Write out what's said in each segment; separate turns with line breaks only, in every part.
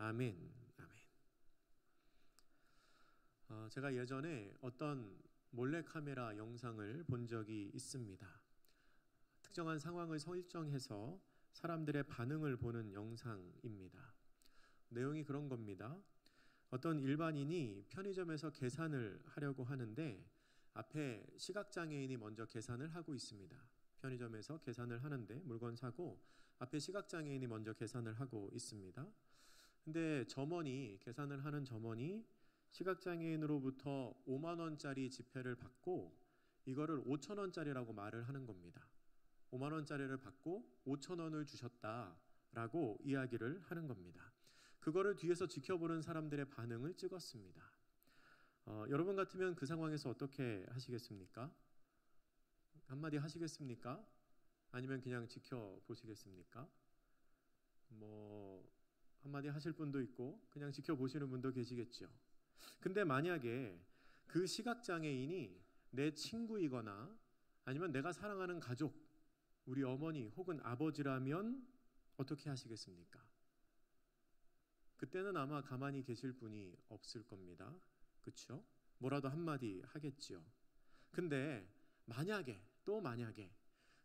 아멘. 아멘. 제가 예전에 어떤 몰래카메라 영상을 본 적이 있습니다. 특정한 상황을 설정해서 사람들의 반응을 보는 영상입니다. 내용이 그런 겁니다. 어떤 일반인이 편의점에서 계산을 하려고 하는데 앞에 시각장애인이 먼저 계산을 하고 있습니다. 편의점에서 계산을 하는데 물건 사고 앞에 시각장애인이 먼저 계산을 하고 있습니다. 근데 계산을 하는 점원이 시각장애인으로부터 5만 원짜리 지폐를 받고 이거를 5천 원짜리라고 말을 하는 겁니다. 5만 원짜리를 받고 5천 원을 주셨다라고 이야기를 하는 겁니다. 그거를 뒤에서 지켜보는 사람들의 반응을 찍었습니다. 여러분 같으면 그 상황에서 어떻게 하시겠습니까? 한마디 하시겠습니까? 아니면 그냥 지켜보시겠습니까? 한마디 하실 분도 있고 그냥 지켜보시는 분도 계시겠죠. 근데 만약에 그 시각장애인이 내 친구이거나 아니면 내가 사랑하는 가족, 우리 어머니 혹은 아버지라면 어떻게 하시겠습니까? 그때는 아마 가만히 계실 분이 없을 겁니다. 그렇죠? 뭐라도 한마디 하겠죠. 근데 만약에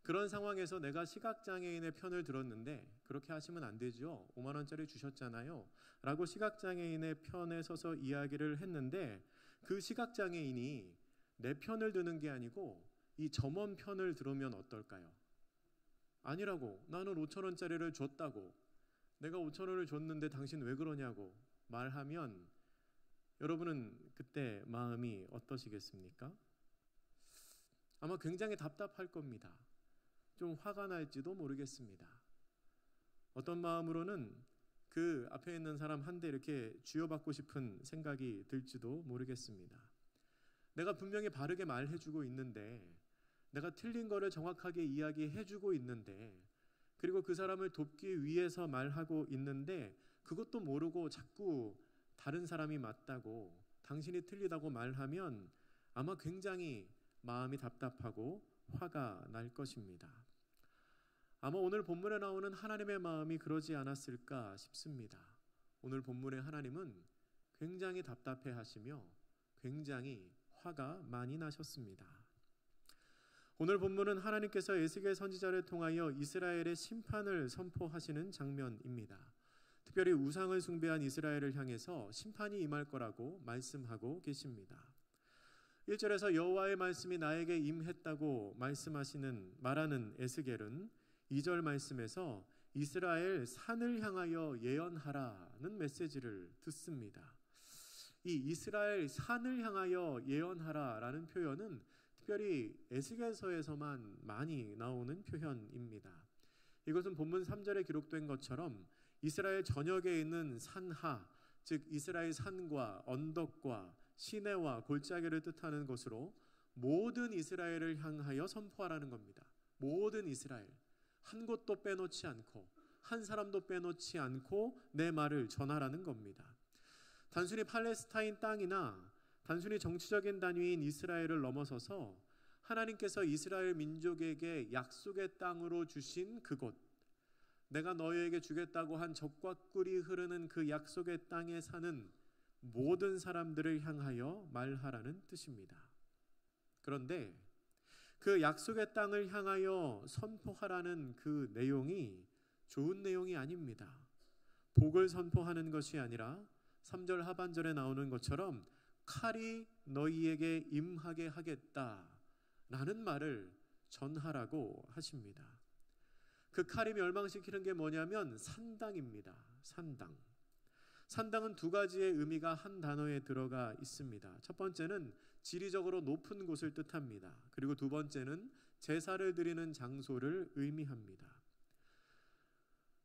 그런 상황에서 내가 시각장애인의 편을 들었는데 그렇게 하시면 안 되죠. 5만 원짜리 주셨잖아요 라고 시각장애인의 편에 서서 이야기를 했는데 그 시각장애인이 내 편을 드는 게 아니고 이 점원 편을 들으면 어떨까요? 아니라고, 나는 5천 원짜리를 줬다고, 내가 5천 원을 줬는데 당신 왜 그러냐고 말하면 여러분은 그때 마음이 어떠시겠습니까? 아마 굉장히 답답할 겁니다. 좀 화가 날지도 모르겠습니다. 어떤 마음으로는 그 앞에 있는 사람 한 대 이렇게 쥐어받고 싶은 생각이 들지도 모르겠습니다. 내가 분명히 바르게 말해주고 있는데, 내가 틀린 거를 정확하게 이야기해주고 있는데, 그리고 그 사람을 돕기 위해서 말하고 있는데 그것도 모르고 자꾸 다른 사람이 맞다고, 당신이 틀리다고 말하면 아마 굉장히 마음이 답답하고 화가 날 것입니다. 아마 오늘 본문에 나오는 하나님의 마음이 그러지 않았을까 싶습니다. 오늘 본문의 하나님은 굉장히 답답해 하시며 굉장히 화가 많이 나셨습니다. 오늘 본문은 하나님께서 에스겔 선지자를 통하여 이스라엘의 심판을 선포하시는 장면입니다. 특별히 우상을 숭배한 이스라엘을 향해서 심판이 임할 거라고 말씀하고 계십니다. 1절에서 여호와의 말씀이 나에게 임했다고 말하는 에스겔은 2절 말씀에서 이스라엘 산을 향하여 예언하라는 메시지를 듣습니다. 이 이스라엘 산을 향하여 예언하라라는 표현은 특별히 에스겔서에서만 많이 나오는 표현입니다. 이것은 본문 3절에 기록된 것처럼 이스라엘 전역에 있는 산하, 즉 이스라엘 산과 언덕과 시내와 골짜기를 뜻하는 것으로 모든 이스라엘을 향하여 선포하라는 겁니다. 모든 이스라엘, 한 곳도 빼놓지 않고 한 사람도 빼놓지 않고 내 말을 전하라는 겁니다. 단순히 팔레스타인 땅이나 단순히 정치적인 단위인 이스라엘을 넘어서서 하나님께서 이스라엘 민족에게 약속의 땅으로 주신 그곳, 내가 너희에게 주겠다고 한 젖과 꿀이 흐르는 그 약속의 땅에 사는 모든 사람들을 향하여 말하라는 뜻입니다. 그런데 그 약속의 땅을 향하여 선포하라는 그 내용이 좋은 내용이 아닙니다. 복을 선포하는 것이 아니라 3절 하반절에 나오는 것처럼 칼이 너희에게 임하게 하겠다라는 말을 전하라고 하십니다. 그 칼이 멸망시키는 게 뭐냐면 산당입니다. 산당은 두 가지의 의미가 한 단어에 들어가 있습니다. 첫 번째는 지리적으로 높은 곳을 뜻합니다. 그리고 두 번째는 제사를 드리는 장소를 의미합니다.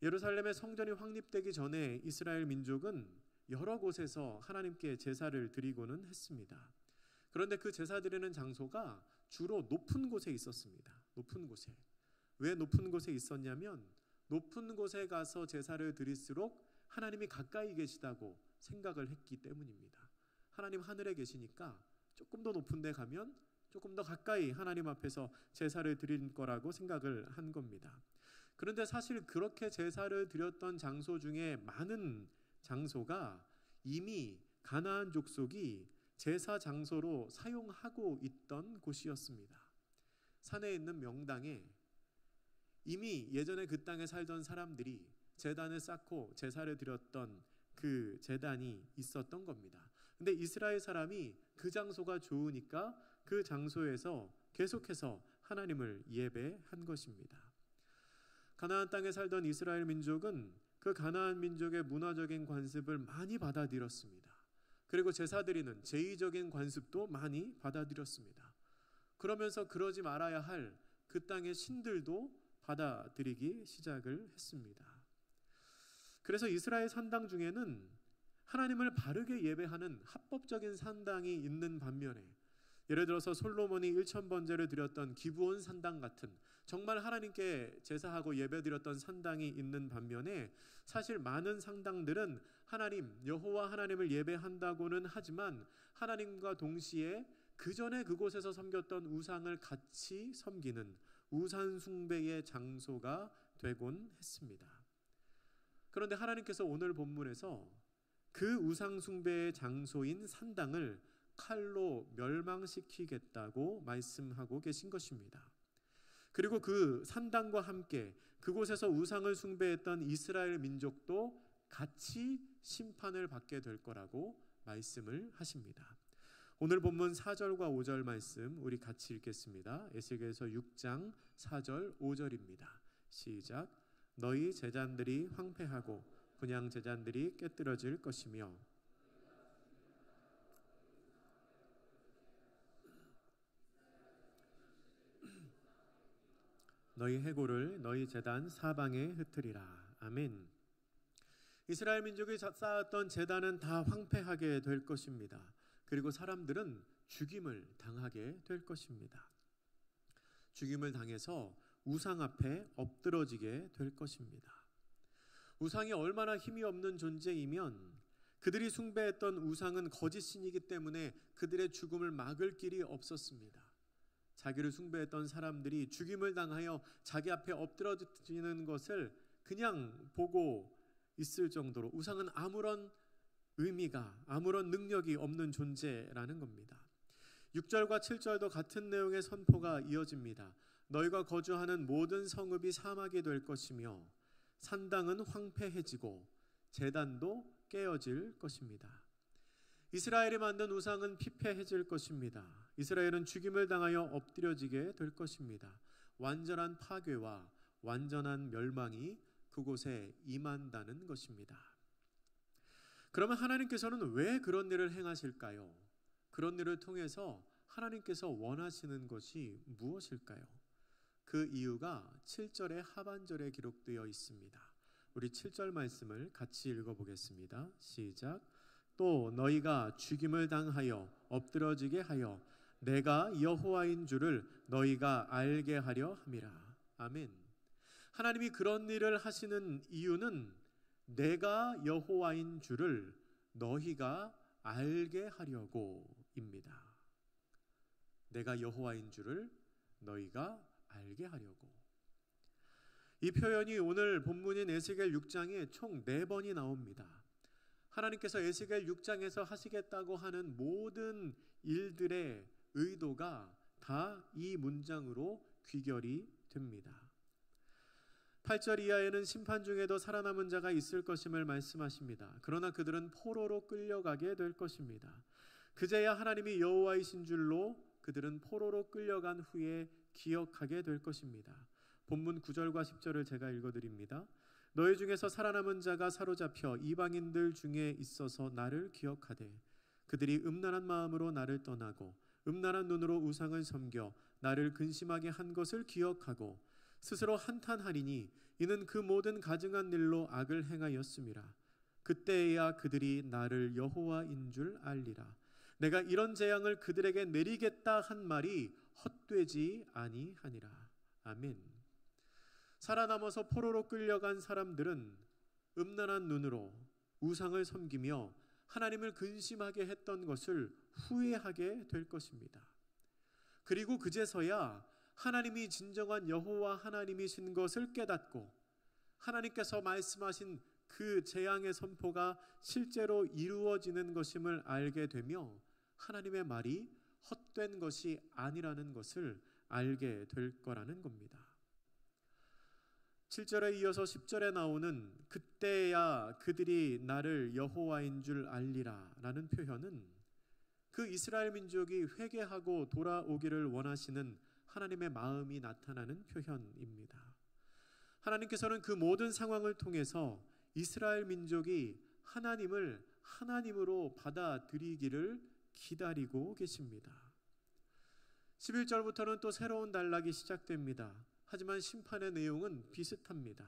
예루살렘의 성전이 확립되기 전에 이스라엘 민족은 여러 곳에서 하나님께 제사를 드리고는 했습니다. 그런데 그 제사 드리는 장소가 주로 높은 곳에 있었습니다. 높은 곳에. 왜 높은 곳에 있었냐면 높은 곳에 가서 제사를 드릴수록 하나님이 가까이 계시다고 생각을 했기 때문입니다. 하나님 하늘에 계시니까 조금 더 높은 데 가면 조금 더 가까이 하나님 앞에서 제사를 드릴 거라고 생각을 한 겁니다. 그런데 사실 그렇게 제사를 드렸던 장소 중에 많은 장소가 이미 가나안 족속이 제사 장소로 사용하고 있던 곳이었습니다. 산에 있는 명당에 이미 예전에 그 땅에 살던 사람들이 제단을 쌓고 제사를 드렸던 그 제단이 있었던 겁니다. 근데 이스라엘 사람이 그 장소가 좋으니까 그 장소에서 계속해서 하나님을 예배한 것입니다. 가나안 땅에 살던 이스라엘 민족은 그 가나안 민족의 문화적인 관습을 많이 받아들였습니다. 그리고 제사 드리는 제의적인 관습도 많이 받아들였습니다. 그러면서 그러지 말아야 할 그 땅의 신들도 받아들이기 시작을 했습니다. 그래서 이스라엘 산당 중에는 하나님을 바르게 예배하는 합법적인 산당이 있는 반면에, 예를 들어서 솔로몬이 1000번제를 드렸던 기브온 산당 같은 정말 하나님께 제사하고 예배드렸던 산당이 있는 반면에, 사실 많은 산당들은 하나님 여호와 하나님을 예배한다고는 하지만 하나님과 동시에 그 전에 그곳에서 섬겼던 우상을 같이 섬기는 우상 숭배의 장소가 되곤 했습니다. 그런데 하나님께서 오늘 본문에서 그 우상 숭배의 장소인 산당을 칼로 멸망시키겠다고 말씀하고 계신 것입니다. 그리고 그 산당과 함께 그곳에서 우상을 숭배했던 이스라엘 민족도 같이 심판을 받게 될 거라고 말씀을 하십니다. 오늘 본문 4절과 5절 말씀 우리 같이 읽겠습니다. 에스겔서 6장 4절 5절입니다. 시작. 너희 제단들이 황폐하고 분향 제단들이 깨뜨려질 것이며 너희 해골을 너희 제단 사방에 흩으리라. 아멘. 이스라엘 민족이 쌓았던 제단은 다 황폐하게 될 것입니다. 그리고 사람들은 죽임을 당하게 될 것입니다. 죽임을 당해서 우상 앞에 엎드러지게 될 것입니다. 우상이 얼마나 힘이 없는 존재이면 그들이 숭배했던 우상은 거짓신이기 때문에 그들의 죽음을 막을 길이 없었습니다. 자기를 숭배했던 사람들이 죽임을 당하여 자기 앞에 엎드러지는 것을 그냥 보고 있을 정도로 우상은 아무런 의미가, 아무런 능력이 없는 존재라는 겁니다. 6절과 7절도 같은 내용의 선포가 이어집니다. 너희가 거주하는 모든 성읍이 사막이 될 것이며 산당은 황폐해지고 제단도 깨어질 것입니다. 이스라엘이 만든 우상은 피폐해질 것입니다. 이스라엘은 죽임을 당하여 엎드려지게 될 것입니다. 완전한 파괴와 완전한 멸망이 그곳에 임한다는 것입니다. 그러면 하나님께서는 왜 그런 일을 행하실까요? 그런 일을 통해서 하나님께서 원하시는 것이 무엇일까요? 그 이유가 7절의 하반절에 기록되어 있습니다. 우리 7절 말씀을 같이 읽어보겠습니다. 시작. 또 너희가 죽임을 당하여 엎드러지게 하여 내가 여호와인 줄을 너희가 알게 하려 함이라. 아멘. 하나님이 그런 일을 하시는 이유는 내가 여호와인 줄을 너희가 알게 하려고입니다. 내가 여호와인 줄을 너희가 알게 하려고. 이 표현이 오늘 본문인 에스겔 6장에 총 4번이 나옵니다. 하나님께서 에스겔 6장에서 하시겠다고 하는 모든 일들의 의도가 다 이 문장으로 귀결이 됩니다. 8절 이하에는 심판 중에도 살아남은 자가 있을 것임을 말씀하십니다. 그러나 그들은 포로로 끌려가게 될 것입니다. 그제야 하나님이 여호와이신 줄로 그들은 포로로 끌려간 후에 기억하게 될 것입니다. 본문 9절과 10절을 제가 읽어드립니다. 너희 중에서 살아남은 자가 사로잡혀 이방인들 중에 있어서 나를 기억하되 그들이 음란한 마음으로 나를 떠나고 음란한 눈으로 우상을 섬겨 나를 근심하게 한 것을 기억하고 스스로 한탄하리니 이는 그 모든 가증한 일로 악을 행하였음이라. 그때에야 그들이 나를 여호와인 줄 알리라. 내가 이런 재앙을 그들에게 내리겠다 한 말이 헛되지 아니하니라. 아멘. 살아남아서 포로로 끌려간 사람들은 음란한 눈으로 우상을 섬기며 하나님을 근심하게 했던 것을 후회하게 될 것입니다. 그리고 그제서야 하나님이 진정한 여호와 하나님이신 것을 깨닫고 하나님께서 말씀하신 그 재앙의 선포가 실제로 이루어지는 것임을 알게 되며 하나님의 말이 헛된 것이 아니라는 것을 알게 될 거라는 겁니다. 7절에 이어서 10절에 나오는 그때야 그들이 나를 여호와인 줄 알리라 라는 표현은 그 이스라엘 민족이 회개하고 돌아오기를 원하시는 하나님의 마음이 나타나는 표현입니다. 하나님께서는 그 모든 상황을 통해서 이스라엘 민족이 하나님을 하나님으로 받아들이기를 기다리고 계십니다. 11절부터는 또 새로운 단락이 시작됩니다. 하지만 심판의 내용은 비슷합니다.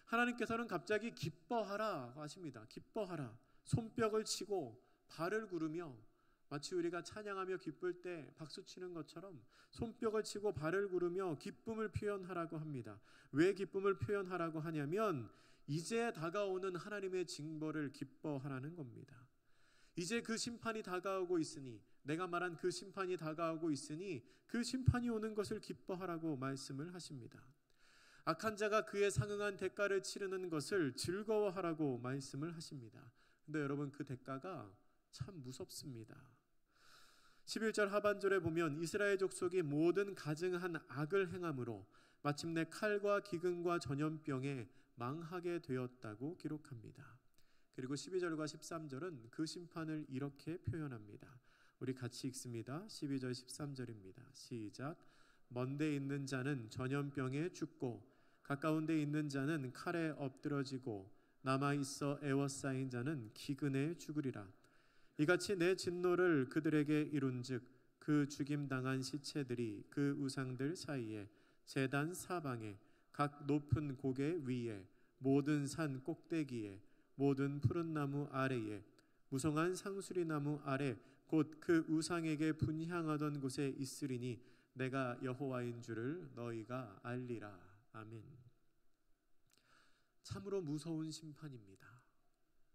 하나님께서는 갑자기 기뻐하라 하십니다. 기뻐하라. 손뼉을 치고 발을 구르며 마치 우리가 찬양하며 기쁠 때 박수 치는 것처럼 손뼉을 치고 발을 구르며 기쁨을 표현하라고 합니다. 왜 기쁨을 표현하라고 하냐면 이제 다가오는 하나님의 징벌을 기뻐하라는 겁니다. 이제 그 심판이 다가오고 있으니, 내가 말한 그 심판이 다가오고 있으니 그 심판이 오는 것을 기뻐하라고 말씀을 하십니다. 악한 자가 그에 상응한 대가를 치르는 것을 즐거워하라고 말씀을 하십니다. 근데 여러분, 그 대가가 참 무섭습니다. 11절 하반절에 보면 이스라엘 족속이 모든 가증한 악을 행함으로 마침내 칼과 기근과 전염병에 망하게 되었다고 기록합니다. 그리고 12절과 13절은 그 심판을 이렇게 표현합니다. 우리 같이 읽습니다. 12절 13절입니다. 시작. 먼데 있는 자는 전염병에 죽고 가까운 데 있는 자는 칼에 엎드러지고 남아있어 애워싸인 자는 기근에 죽으리라. 이같이 내 진노를 그들에게 이룬즉 그 죽임당한 시체들이 그 우상들 사이에 제단 사방에 각 높은 고개 위에 모든 산 꼭대기에 모든 푸른 나무 아래에 무성한 상수리 나무 아래 곧 그 우상에게 분향하던 곳에 있으리니 내가 여호와인 줄을 너희가 알리라. 아멘. 참으로 무서운 심판입니다.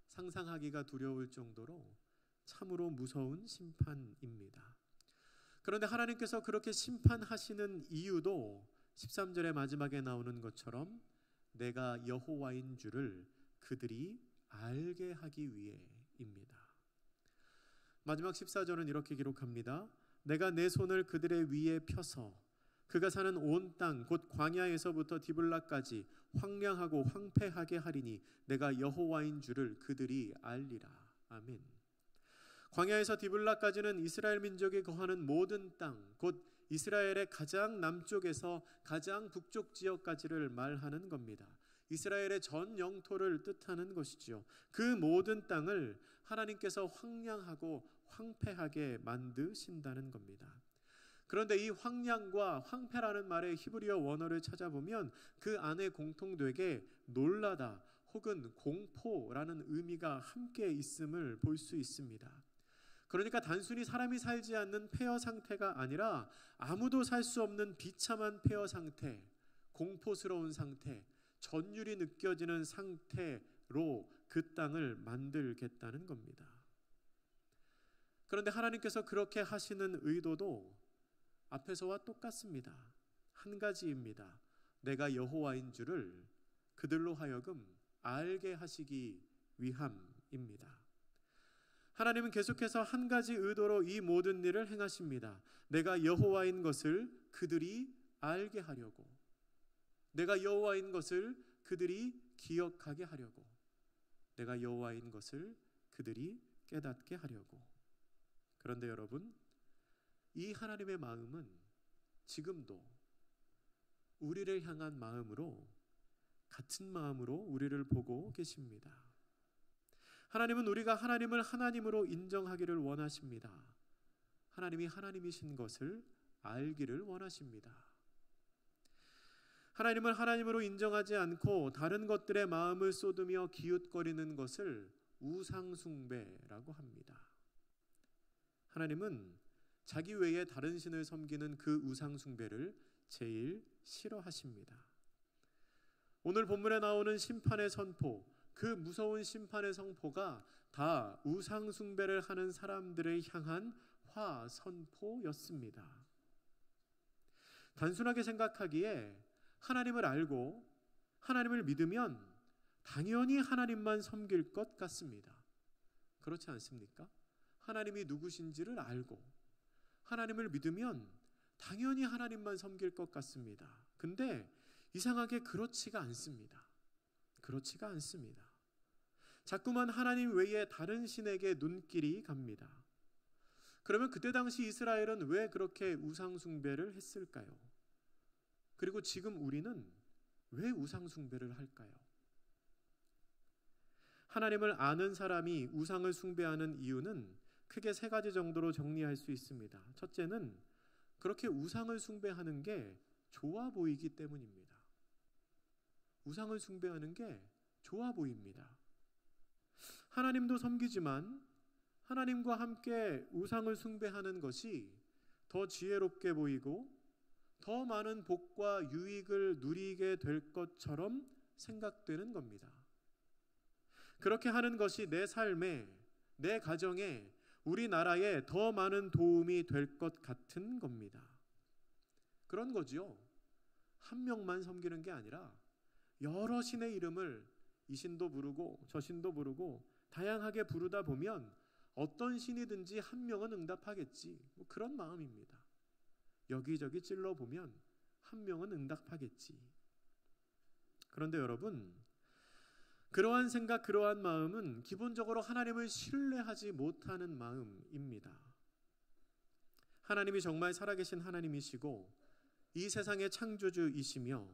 상상하기가 두려울 정도로 참으로 무서운 심판입니다. 그런데 하나님께서 그렇게 심판하시는 이유도 13절의 마지막에 나오는 것처럼 내가 여호와인 줄을 그들이 알게 하기 위해입니다. 마지막 14절은 이렇게 기록합니다. 내가 내 손을 그들의 위에 펴서 그가 사는 온 땅 곧 광야에서부터 디블라까지 황량하고 황폐하게 하리니 내가 여호와인 줄을 그들이 알리라. 아멘. 광야에서 디블라까지는 이스라엘 민족이 거하는 모든 땅 곧 이스라엘의 가장 남쪽에서 가장 북쪽 지역까지를 말하는 겁니다. 이스라엘의 전 영토를 뜻하는 것이죠. 그 모든 땅을 하나님께서 황량하고 황폐하게 만드신다는 겁니다. 그런데 이 황량과 황폐라는 말의 히브리어 원어를 찾아보면 그 안에 공통되게 놀라다 혹은 공포라는 의미가 함께 있음을 볼 수 있습니다. 그러니까 단순히 사람이 살지 않는 폐허 상태가 아니라 아무도 살 수 없는 비참한 폐허 상태, 공포스러운 상태, 전율이 느껴지는 상태로 그 땅을 만들겠다는 겁니다. 그런데 하나님께서 그렇게 하시는 의도도 앞에서와 똑같습니다. 한 가지입니다. 내가 여호와인 줄을 그들로 하여금 알게 하시기 위함입니다. 하나님은 계속해서 한 가지 의도로 이 모든 일을 행하십니다. 내가 여호와인 것을 그들이 알게 하려고, 내가 여호와인 것을 그들이 기억하게 하려고, 내가 여호와인 것을 그들이 깨닫게 하려고. 그런데 여러분, 이 하나님의 마음은 지금도 우리를 향한 마음으로, 같은 마음으로 우리를 보고 계십니다. 하나님은 우리가 하나님을 하나님으로 인정하기를 원하십니다. 하나님이 하나님이신 것을 알기를 원하십니다. 하나님을 하나님으로 인정하지 않고 다른 것들의 마음을 쏟으며 기웃거리는 것을 우상숭배라고 합니다. 하나님은 자기 외에 다른 신을 섬기는 그 우상숭배를 제일 싫어하십니다. 오늘 본문에 나오는 심판의 선포, 그 무서운 심판의 선포가 다 우상숭배를 하는 사람들을 향한 화선포였습니다. 단순하게 생각하기에 하나님을 알고 하나님을 믿으면 당연히 하나님만 섬길 것 같습니다. 그렇지 않습니까? 하나님이 누구신지를 알고 하나님을 믿으면 당연히 하나님만 섬길 것 같습니다. 근데 이상하게 그렇지가 않습니다. 그렇지가 않습니다. 자꾸만 하나님 외에 다른 신에게 눈길이 갑니다. 그러면 그때 당시 이스라엘은 왜 그렇게 우상 숭배를 했을까요? 그리고 지금 우리는 왜 우상 숭배를 할까요? 하나님을 아는 사람이 우상을 숭배하는 이유는 크게 세 가지 정도로 정리할 수 있습니다. 첫째는 그렇게 우상을 숭배하는 게 좋아 보이기 때문입니다. 우상을 숭배하는 게 좋아 보입니다. 하나님도 섬기지만 하나님과 함께 우상을 숭배하는 것이 더 지혜롭게 보이고 더 많은 복과 유익을 누리게 될 것처럼 생각되는 겁니다. 그렇게 하는 것이 내 삶에, 내 가정에, 우리나라에 더 많은 도움이 될 것 같은 겁니다. 그런 거지요. 한 명만 섬기는 게 아니라 여러 신의 이름을 이 신도 부르고 저 신도 부르고 다양하게 부르다 보면 어떤 신이든지 한 명은 응답하겠지. 그런 마음입니다. 여기저기 찔러보면 한 명은 응답하겠지. 그런데 여러분, 그러한 생각, 그러한 마음은 기본적으로 하나님을 신뢰하지 못하는 마음입니다. 하나님이 정말 살아계신 하나님이시고 이 세상의 창조주이시며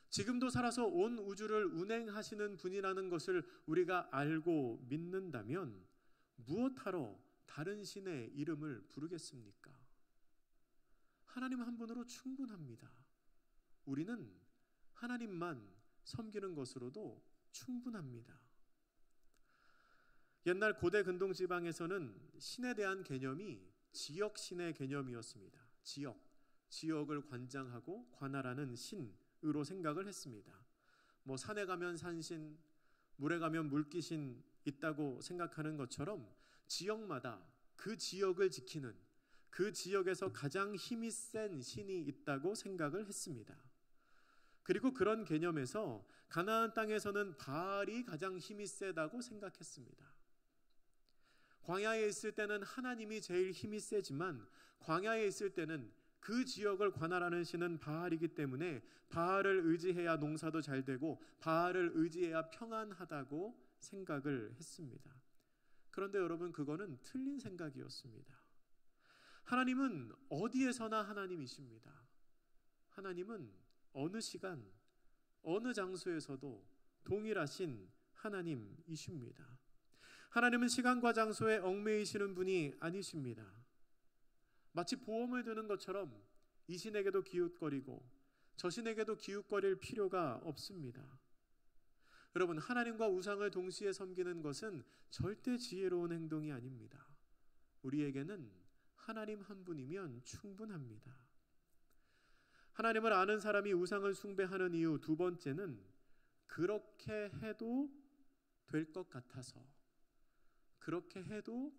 지금도 살아서 온 우주를 운행하시는 분이라는 것을 우리가 알고 믿는다면 무엇하러 다른 신의 이름을 부르겠습니까? 하나님 한 분으로 충분합니다. 우리는 하나님만 섬기는 것으로도 충분합니다. 옛날 고대 근동 지방에서는 신에 대한 개념이 지역신의 개념이었습니다. 지역을 관장하고 관할하는 신으로 생각을 했습니다. 산에 가면 산신, 물에 가면 물귀신 있다고 생각하는 것처럼 지역마다 그 지역을 지키는, 그 지역에서 가장 힘이 센 신이 있다고 생각을 했습니다. 그리고 그런 개념에서 가나안 땅에서는 바알이 가장 힘이 세다고 생각했습니다. 광야에 있을 때는 하나님이 제일 힘이 세지만 광야에 있을 때는 그 지역을 관할하는 신은 바알이기 때문에 바알을 의지해야 농사도 잘 되고 바알을 의지해야 평안하다고 생각을 했습니다. 그런데 여러분, 그거는 틀린 생각이었습니다. 하나님은 어디에서나 하나님이십니다. 하나님은 어느 시간, 어느 장소에서도 동일하신 하나님이십니다. 하나님은 시간과 장소에 얽매이시는 분이 아니십니다. 마치 보험을 드는 것처럼 이 신에게도 기웃거리고 저 신에게도 기웃거릴 필요가 없습니다. 여러분, 하나님과 우상을 동시에 섬기는 것은 절대 지혜로운 행동이 아닙니다. 우리에게는 하나님 한 분이면 충분합니다. 하나님을 아는 사람이 우상을 숭배하는 이유 두 번째는 그렇게 해도 될 것 같아서, 그렇게 해도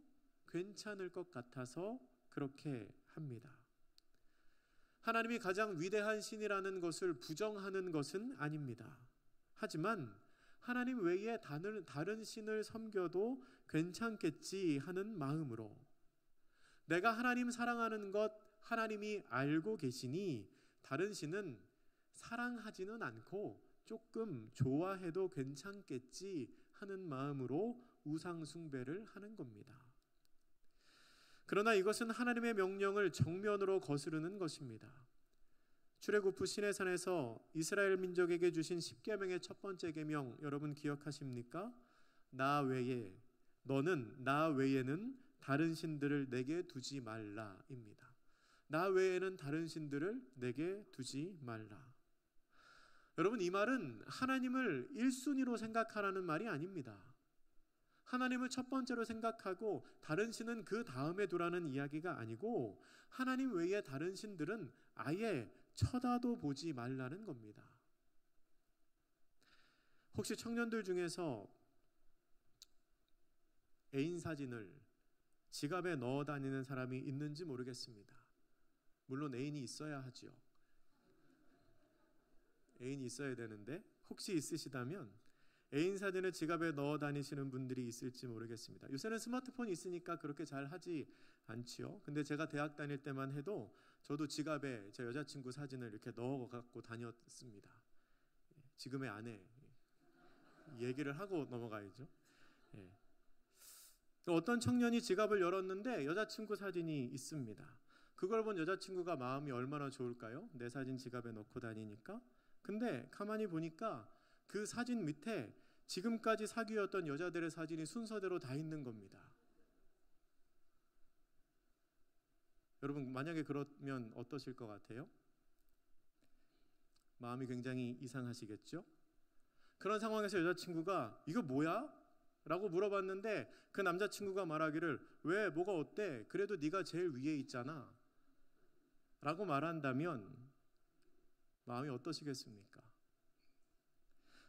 괜찮을 것 같아서 그렇게 합니다. 하나님이 가장 위대한 신이라는 것을 부정하는 것은 아닙니다. 하지만 하나님 외에 다른 신을 섬겨도 괜찮겠지 하는 마음으로, 내가 하나님 사랑하는 것 하나님이 알고 계시니 다른 신은 사랑하지는 않고 조금 좋아해도 괜찮겠지 하는 마음으로 우상 숭배를 하는 겁니다. 그러나 이것은 하나님의 명령을 정면으로 거스르는 것입니다. 출애굽 후 시내산에서 이스라엘 민족에게 주신 10계명의 첫 번째 계명 여러분 기억하십니까? 너는 나 외에는 다른 신들을 내게 두지 말라입니다. 나 외에는 다른 신들을 내게 두지 말라. 여러분, 이 말은 하나님을 1순위로 생각하라는 말이 아닙니다. 하나님을 첫 번째로 생각하고 다른 신은 그 다음에 두라는 이야기가 아니고 하나님 외에 다른 신들은 아예 쳐다도 보지 말라는 겁니다. 혹시 청년들 중에서 애인 사진을 지갑에 넣어 다니는 사람이 있는지 모르겠습니다. 물론 애인이 있어야 하지요. 애인이 있어야 되는데 혹시 있으시다면 애인 사진을 지갑에 넣어 다니시는 분들이 있을지 모르겠습니다. 요새는 스마트폰이 있으니까 그렇게 잘 하지 않지요. 근데 제가 대학 다닐 때만 해도 저도 지갑에 제 여자친구 사진을 이렇게 넣어 갖고 다녔습니다. 지금의 아내 얘기를 하고 넘어가야죠. 예. 어떤 청년이 지갑을 열었는데 여자친구 사진이 있습니다. 그걸 본 여자친구가 마음이 얼마나 좋을까요? 내 사진 지갑에 넣고 다니니까. 근데 가만히 보니까 그 사진 밑에 지금까지 사귀었던 여자들의 사진이 순서대로 다 있는 겁니다. 여러분, 만약에 그러면 어떠실 것 같아요? 마음이 굉장히 이상하시겠죠? 그런 상황에서 여자친구가 이거 뭐야? 라고 물어봤는데 그 남자친구가 말하기를 왜 뭐가 어때? 그래도 네가 제일 위에 있잖아 라고 말한다면 마음이 어떠시겠습니까?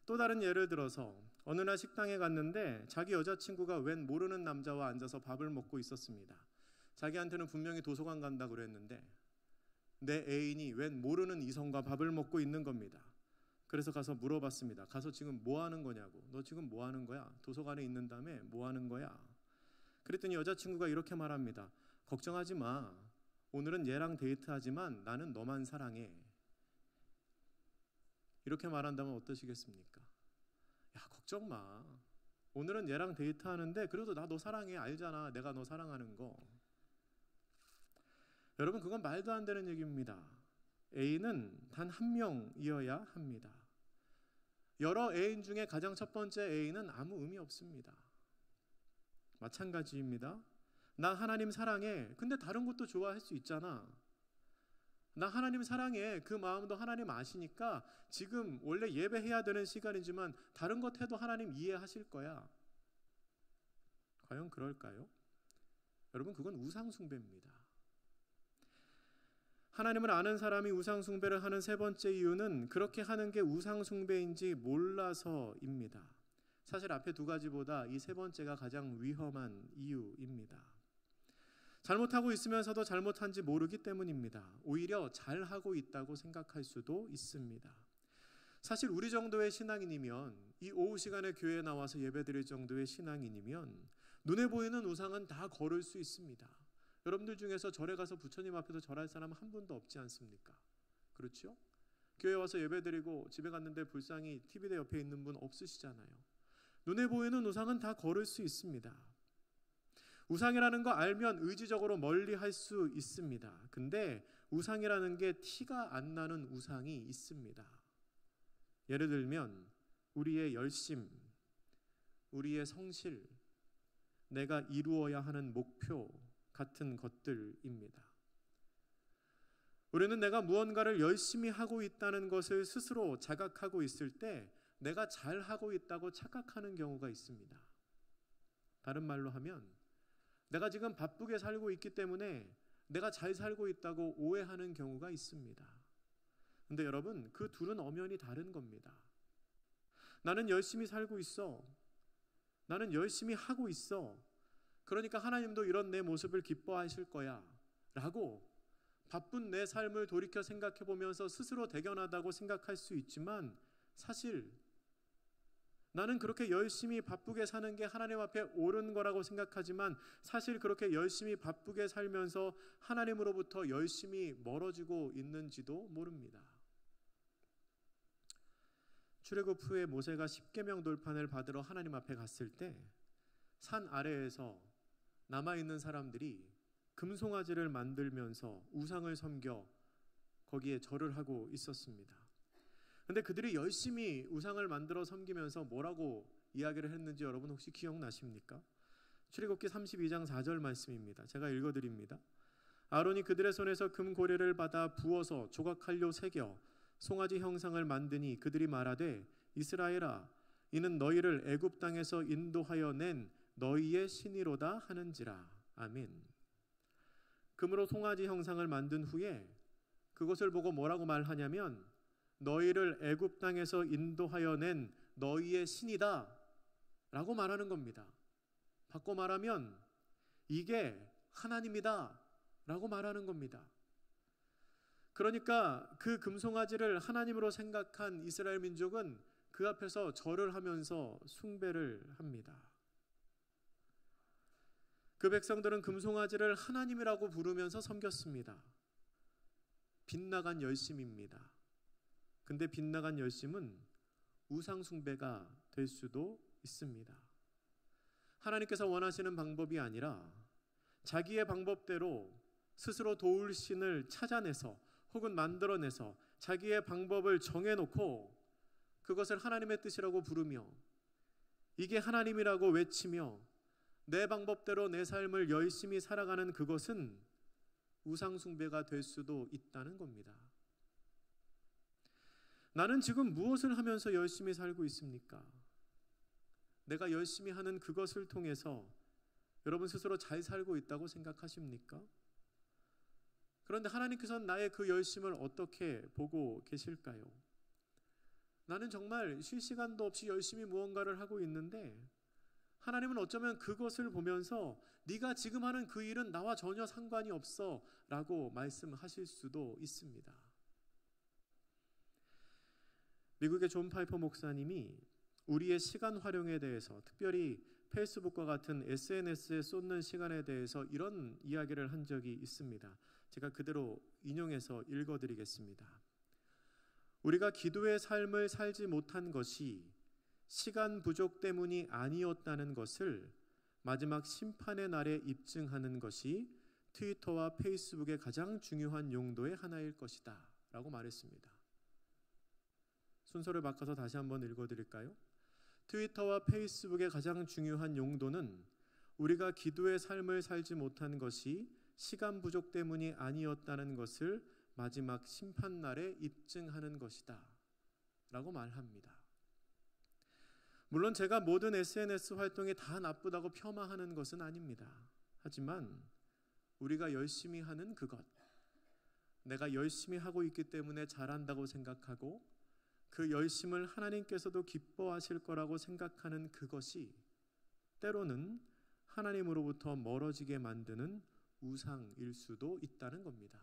또 다른 예를 들어서 어느 날 식당에 갔는데 자기 여자친구가 웬 모르는 남자와 앉아서 밥을 먹고 있었습니다. 자기한테는 분명히 도서관 간다고 그랬는데 내 애인이 웬 모르는 이성과 밥을 먹고 있는 겁니다. 그래서 가서 물어봤습니다. 가서 지금 뭐 하는 거냐고. 너 지금 뭐 하는 거야? 도서관에 있는다며 뭐 하는 거야? 그랬더니 여자친구가 이렇게 말합니다. 걱정하지 마. 오늘은 얘랑 데이트하지만 나는 너만 사랑해. 이렇게 말한다면 어떠시겠습니까? 야, 걱정 마. 오늘은 얘랑 데이트하는데 그래도 나 너 사랑해. 알잖아. 내가 너 사랑하는 거. 여러분, 그건 말도 안 되는 얘기입니다. 애인은 단 한 명이어야 합니다. 여러 애인 중에 가장 첫 번째 애인은 아무 의미 없습니다. 마찬가지입니다. 나 하나님 사랑해. 근데 다른 것도 좋아할 수 있잖아. 나 하나님 사랑해. 그 마음도 하나님 아시니까 지금 원래 예배해야 되는 시간이지만 다른 것 해도 하나님 이해하실 거야. 과연 그럴까요? 여러분, 그건 우상숭배입니다. 하나님을 아는 사람이 우상숭배를 하는 세 번째 이유는 그렇게 하는 게 우상숭배인지 몰라서입니다. 사실 앞에 두 가지보다 이 세 번째가 가장 위험한 이유입니다. 잘못하고 있으면서도 잘못한지 모르기 때문입니다. 오히려 잘하고 있다고 생각할 수도 있습니다. 사실 우리 정도의 신앙인이면 이 오후 시간에 교회에 나와서 예배드릴 정도의 신앙인이면 눈에 보이는 우상은 다 거를 수 있습니다. 여러분들 중에서 절에 가서 부처님 앞에서 절할 사람은 한 분도 없지 않습니까? 그렇죠? 교회 와서 예배드리고 집에 갔는데 불쌍히 TV대 옆에 있는 분 없으시잖아요. 눈에 보이는 우상은 다 거를 수 있습니다. 우상이라는 거 알면 의지적으로 멀리 할 수 있습니다. 근데 우상이라는 게 티가 안 나는 우상이 있습니다. 예를 들면 우리의 열심, 우리의 성실, 내가 이루어야 하는 목표 같은 것들입니다. 우리는 내가 무언가를 열심히 하고 있다는 것을 스스로 자각하고 있을 때 내가 잘하고 있다고 착각하는 경우가 있습니다. 다른 말로 하면 내가 지금 바쁘게 살고 있기 때문에 내가 잘 살고 있다고 오해하는 경우가 있습니다. 근데 여러분, 그 둘은 엄연히 다른 겁니다. 나는 열심히 살고 있어. 나는 열심히 하고 있어. 그러니까 하나님도 이런 내 모습을 기뻐하실 거야 라고 바쁜 내 삶을 돌이켜 생각해 보면서 스스로 대견하다고 생각할 수 있지만 사실 나는 그렇게 열심히 바쁘게 사는 게 하나님 앞에 옳은 거라고 생각하지만 사실 그렇게 열심히 바쁘게 살면서 하나님으로부터 열심히 멀어지고 있는지도 모릅니다. 출애굽 후에 모세가 십계명 돌판을 받으러 하나님 앞에 갔을 때 산 아래에서 남아있는 사람들이 금송아지를 만들면서 우상을 섬겨 거기에 절을 하고 있었습니다. 그런데 그들이 열심히 우상을 만들어 섬기면서 뭐라고 이야기를 했는지 여러분 혹시 기억나십니까? 출애굽기 32장 4절 말씀입니다. 제가 읽어드립니다. 아론이 그들의 손에서 금고리를 받아 부어서 조각칼로 새겨 송아지 형상을 만드니 그들이 말하되 이스라엘아 이는 너희를 애굽 땅에서 인도하여 낸 너희의 신이로다 하는지라. 아멘. 금으로 송아지 형상을 만든 후에 그것을 보고 뭐라고 말하냐면 너희를 애굽 땅에서 인도하여 낸 너희의 신이다 라고 말하는 겁니다. 바꿔 말하면 이게 하나님이다 라고 말하는 겁니다. 그러니까 그 금송아지를 하나님으로 생각한 이스라엘 민족은 그 그 앞에서 절을 하면서 숭배를 합니다. 그 백성들은 금송아지를 하나님이라고 부르면서 섬겼습니다. 빗나간 열심입니다. 근데 빗나간 열심은 우상 숭배가 될 수도 있습니다. 하나님께서 원하시는 방법이 아니라 자기의 방법대로 스스로 도울 신을 찾아내서 혹은 만들어내서 자기의 방법을 정해놓고 그것을 하나님의 뜻이라고 부르며 이게 하나님이라고 외치며 내 방법대로 내 삶을 열심히 살아가는 그것은 우상 숭배가 될 수도 있다는 겁니다. 나는 지금 무엇을 하면서 열심히 살고 있습니까? 내가 열심히 하는 그것을 통해서 여러분 스스로 잘 살고 있다고 생각하십니까? 그런데 하나님께서는 나의 그 열심을 어떻게 보고 계실까요? 나는 정말 쉴 시간도 없이 열심히 무언가를 하고 있는데 하나님은 어쩌면 그것을 보면서 네가 지금 하는 그 일은 나와 전혀 상관이 없어 라고 말씀하실 수도 있습니다. 미국의 존 파이퍼 목사님이 우리의 시간 활용에 대해서, 특별히 페이스북과 같은 SNS에 쏟는 시간에 대해서 이런 이야기를 한 적이 있습니다. 제가 그대로 인용해서 읽어드리겠습니다. 우리가 기도의 삶을 살지 못한 것이 시간 부족 때문이 아니었다는 것을 마지막 심판의 날에 입증하는 것이 트위터와 페이스북의 가장 중요한 용도의 하나일 것이다 라고 말했습니다. 순서를 바꿔서 다시 한번 읽어드릴까요? 트위터와 페이스북의 가장 중요한 용도는 우리가 기도의 삶을 살지 못한 것이 시간 부족 때문이 아니었다는 것을 마지막 심판날에 입증하는 것이다 라고 말합니다. 물론 제가 모든 SNS 활동이 다 나쁘다고 폄하하는 것은 아닙니다. 하지만 우리가 열심히 하는 그것, 내가 열심히 하고 있기 때문에 잘한다고 생각하고 그 열심을 하나님께서도 기뻐하실 거라고 생각하는 그것이 때로는 하나님으로부터 멀어지게 만드는 우상일 수도 있다는 겁니다.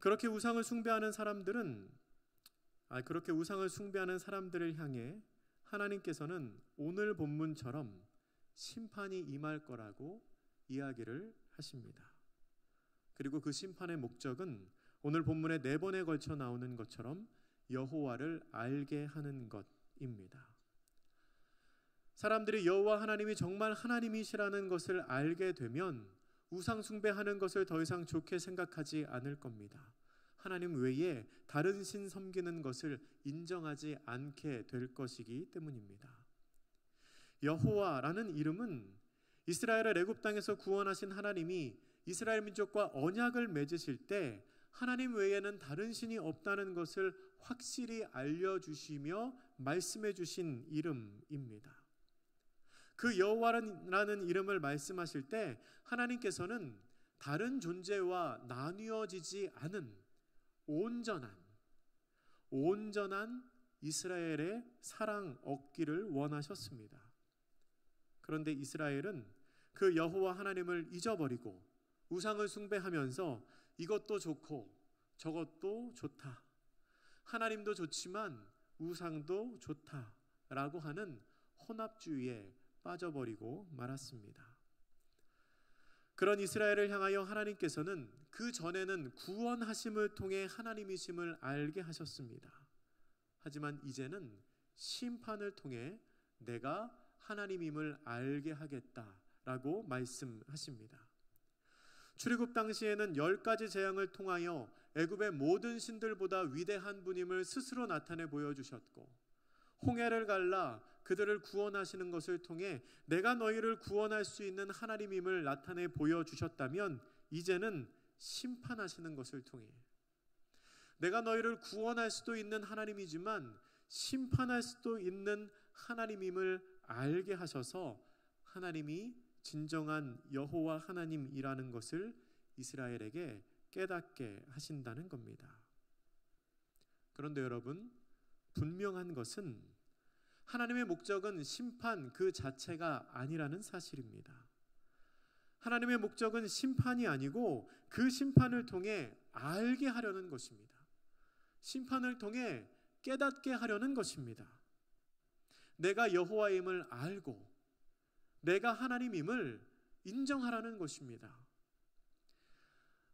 그렇게 우상을 숭배하는 사람들을 향해 하나님께서는 오늘 본문처럼 심판이 임할 거라고 이야기를 하십니다. 그리고 그 심판의 목적은 오늘 본문에 4번에 걸쳐 나오는 것처럼 여호와를 알게 하는 것입니다. 사람들이 여호와 하나님이 정말 하나님이시라는 것을 알게 되면 우상 숭배하는 것을 더 이상 좋게 생각하지 않을 겁니다. 하나님 외에 다른 신 섬기는 것을 인정하지 않게 될 것이기 때문입니다. 여호와라는 이름은 이스라엘을 애굽 땅에서 구원하신 하나님이 이스라엘 민족과 언약을 맺으실 때 하나님 외에는 다른 신이 없다는 것을 확실히 알려주시며 말씀해 주신 이름입니다. 그 여호와라는 이름을 말씀하실 때 하나님께서는 다른 존재와 나뉘어지지 않은 온전한 이스라엘의 사랑 얻기를 원하셨습니다. 그런데 이스라엘은 그 여호와 하나님을 잊어버리고 우상을 숭배하면서 이것도 좋고 저것도 좋다, 하나님도 좋지만 우상도 좋다라고 하는 혼합주의에 빠져버리고 말았습니다. 그런 이스라엘을 향하여 하나님께서는 그 전에는 구원하심을 통해 하나님이심을 알게 하셨습니다. 하지만 이제는 심판을 통해 내가 하나님임을 알게 하겠다라고 말씀하십니다. 출애굽 당시에는 10가지 재앙을 통하여 애굽의 모든 신들보다 위대한 분임을 스스로 나타내 보여주셨고, 홍해를 갈라 그들을 구원하시는 것을 통해 내가 너희를 구원할 수 있는 하나님임을 나타내 보여주셨다면, 이제는 심판하시는 것을 통해 내가 너희를 구원할 수도 있는 하나님이지만 심판할 수도 있는 하나님임을 알게 하셔서 하나님이 진정한 여호와 하나님이라는 것을 이스라엘에게 깨닫게 하신다는 겁니다. 그런데 여러분, 분명한 것은 하나님의 목적은 심판 그 자체가 아니라는 사실입니다. 하나님의 목적은 심판이 아니고 그 심판을 통해 알게 하려는 것입니다. 심판을 통해 깨닫게 하려는 것입니다. 내가 여호와임을 알고 내가 하나님임을 인정하라는 것입니다.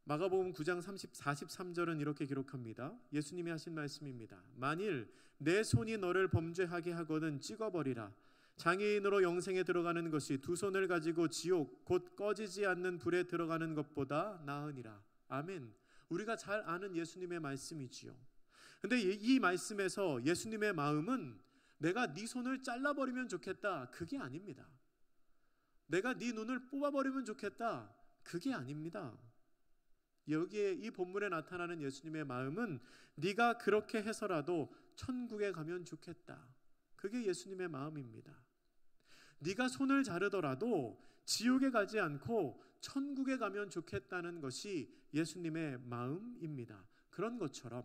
마가복음 9장 43절은 이렇게 기록합니다. 예수님이 하신 말씀입니다. 만일 내 손이 너를 범죄하게 하거든 찍어버리라. 장애인으로 영생에 들어가는 것이 두 손을 가지고 지옥 곧 꺼지지 않는 불에 들어가는 것보다 나으니라. 아멘. 우리가 잘 아는 예수님의 말씀이지요. 근데 이 말씀에서 예수님의 마음은 내가 네 손을 잘라버리면 좋겠다, 그게 아닙니다. 내가 네 눈을 뽑아버리면 좋겠다, 그게 아닙니다. 여기에 이 본문에 나타나는 예수님의 마음은 네가 그렇게 해서라도 천국에 가면 좋겠다, 그게 예수님의 마음입니다. 네가 손을 자르더라도 지옥에 가지 않고 천국에 가면 좋겠다는 것이 예수님의 마음입니다. 그런 것처럼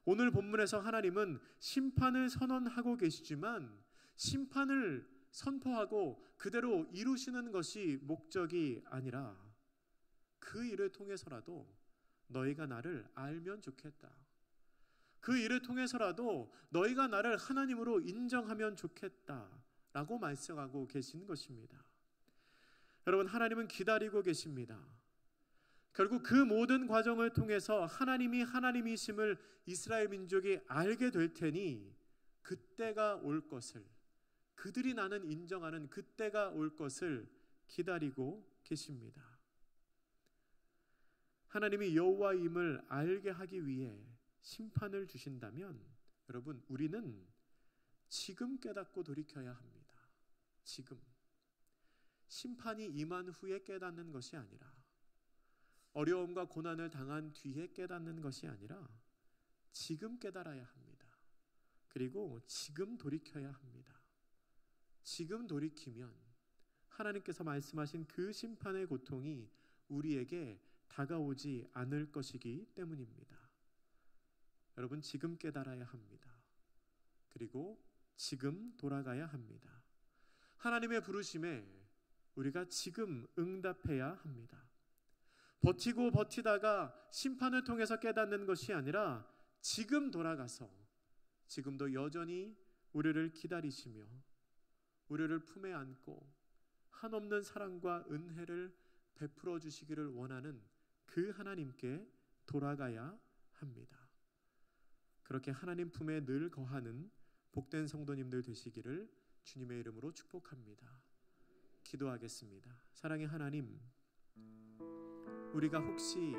오늘 본문에서 하나님은 심판을 선언하고 계시지만 심판을 선포하고 그대로 이루시는 것이 목적이 아니라 그 일을 통해서라도 너희가 나를 알면 좋겠다, 그 일을 통해서라도 너희가 나를 하나님으로 인정하면 좋겠다라고 말씀하고 계신 것입니다. 여러분, 하나님은 기다리고 계십니다. 결국 그 모든 과정을 통해서 하나님이 하나님이심을 이스라엘 민족이 알게 될 테니 그때가 올 것을, 그들이 나는 인정하는 그때가 올 것을 기다리고 계십니다. 하나님이 여호와임을 알게 하기 위해 심판을 주신다면 여러분, 우리는 지금 깨닫고 돌이켜야 합니다. 지금. 심판이 임한 후에 깨닫는 것이 아니라, 어려움과 고난을 당한 뒤에 깨닫는 것이 아니라 지금 깨달아야 합니다. 그리고 지금 돌이켜야 합니다. 지금 돌이키면 하나님께서 말씀하신 그 심판의 고통이 우리에게 다가오지 않을 것이기 때문입니다. 여러분, 지금 깨달아야 합니다. 그리고 지금 돌아가야 합니다. 하나님의 부르심에 우리가 지금 응답해야 합니다. 버티고 버티다가 심판을 통해서 깨닫는 것이 아니라 지금 돌아가서 지금도 여전히 우리를 기다리시며 우리를 품에 안고 한없는 사랑과 은혜를 베풀어 주시기를 원하는 그 하나님께 돌아가야 합니다. 그렇게 하나님 품에 늘 거하는 복된 성도님들 되시기를 주님의 이름으로 축복합니다. 기도하겠습니다. 사랑의 하나님, 우리가 혹시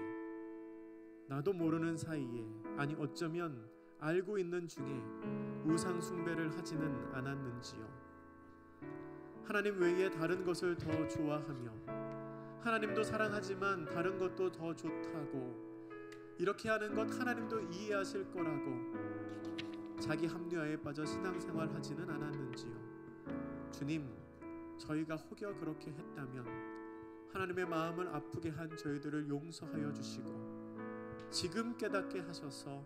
나도 모르는 사이에, 아니 어쩌면 알고 있는 중에 우상 숭배를 하지는 않았는지요. 하나님 외에 다른 것을 더 좋아하며 하나님도 사랑하지만 다른 것도 더 좋다고, 이렇게 하는 것 하나님도 이해하실 거라고 자기 합리화에 빠져 신앙생활 하지는 않았는지요. 주님, 저희가 혹여 그렇게 했다면 하나님의 마음을 아프게 한 저희들을 용서하여 주시고 지금 깨닫게 하셔서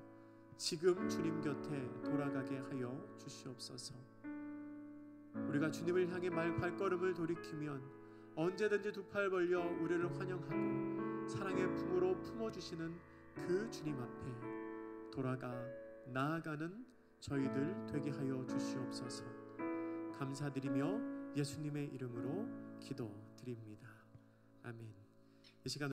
지금 주님 곁에 돌아가게 하여 주시옵소서. 우리가 주님을 향해 발걸음을 돌이키면 언제든지 두 팔 벌려 우리를 환영하고 사랑의 품으로 품어주시는 그 주님 앞에 돌아가 나아가는 저희들 되게 하여 주시옵소서. 감사드리며 예수님의 이름으로 기도드립니다. 아멘. 이 시간